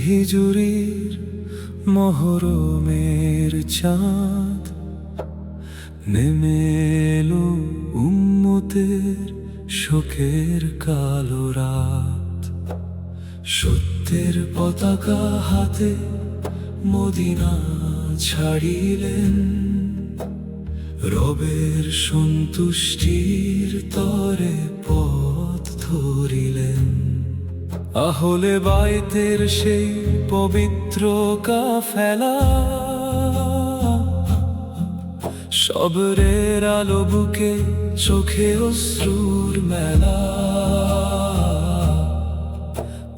হিজুরির মহরমের চাঁদ নেমে এলো উম্মতের শোকের কালো রাত। সত্যের পতাকা হাতে মদিনা ছাড়িলেন, রবের সন্তুষ্টির তরে পথ ধরিলেন। আহলে বাইতের সেই পবিত্র কাফেলা সবরের আলো বুকে, চোখে অশ্রুর মেলা।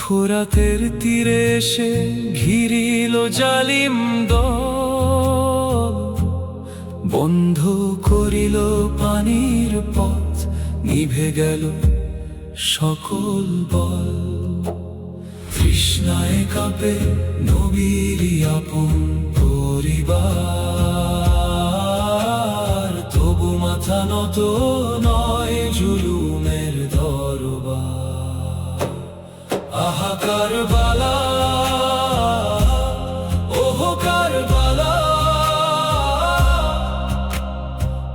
ফোরাতের তীরে এসে ঘিরিল জালিম দল, বন্ধ করিল পানির পথ, নিভে গেল সকল বল। তৃষ্ণায় কাঁপে নবীর আপন পরিবার, তবু মাথা নত নয় জুলুমের দরবার। আহা কারবালা, ওহো কারবালা,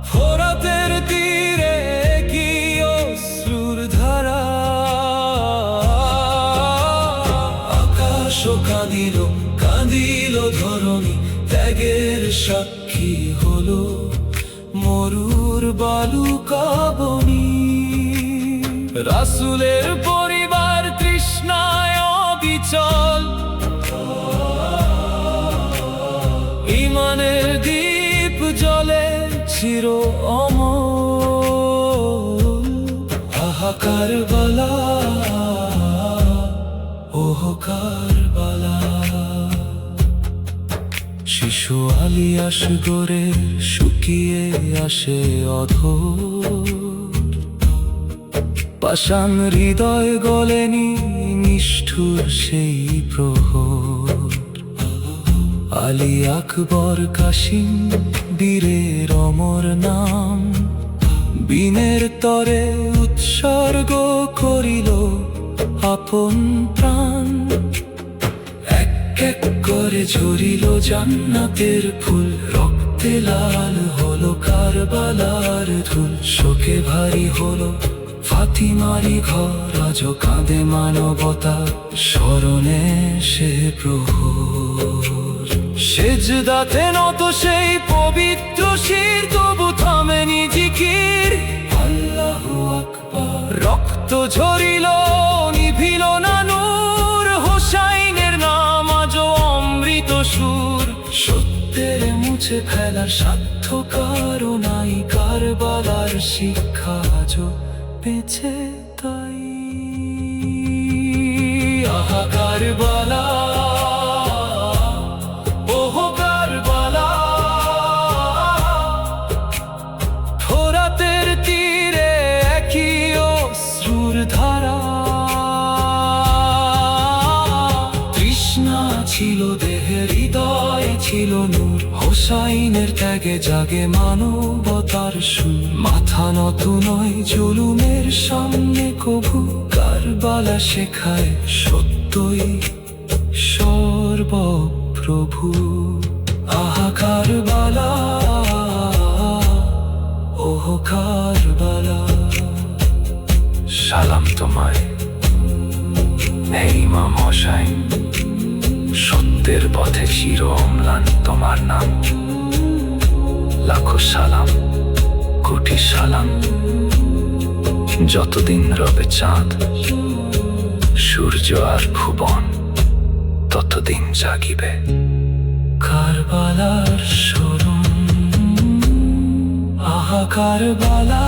ফোরাতের তীরে কি অশ্রুর ধারা। আকাশ কাঁদিল, কাঁদিল ধরণী, ত্যাগের সাক্ষী হলো মরুর বালুকা বনি। রাসূলের পরিবার তৃষ্ণায় অবিচল, ঈমানের দীপ জ্বলে চির অমল। আহা কারবালা, ওহো কারবালা। শিশু আলী আসগরে শুকিয়ে আসে অধর, পাষাণ হৃদয় গলেনি নিষ্ঠুর সেই প্রহর। আলী আকবর কাশিম বীরের অমর নাম, বিনের তরে উৎসর্গ করিল আপন প্রাণ। এক এক করে ঝরিল জান্নাতের ফুল, রক্তে লাল হলো কারবালার ধুল। শোকে ভারী হলো ফাতিমারি ঘর, আজও কাঁদে মানবতা স্মরণে সে প্রহর। সেজদাতে নত সেই পবিত্র শির, তবু থামেনি জিকির আল্লাহু আকবার। রক্ত ঝরিল, নিভিল না নূর, হোসাইনের নাম আজও অমৃত সুর। সত্যের মুছে ফেলার সাধ্য কারো নাই, কারবালার শিক্ষা আজও বেঁচে তাই। আহা কারবালা, ওহো কারবালা, ফোরাতের তীরে একই অশ্রুর ধারা। তৃষ্ণা ছিল দেহে, হৃদয় ছিল নূর, হোসাইনের ত্যাগে জাগে মানবতার সুর। মাথা নত নয় জুলুমের সামনে কভু, কারবালা শেখায় সত্যই সর্বপ্রভু। আহা কারবালা, ওহো কারবালা। সালাম তোমায় হে ইমাম হোসাইন, সত্যের পথে চির অম্লান তোমার নাম। লাখো সালাম, কোটি সালাম, যতদিন রবে চাঁদ, সূর্য আর ভুবন, ততদিন জাগিবে কারবালার স্মরণ। আহা কারবালা,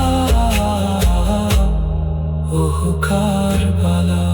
ওহো কারবালা।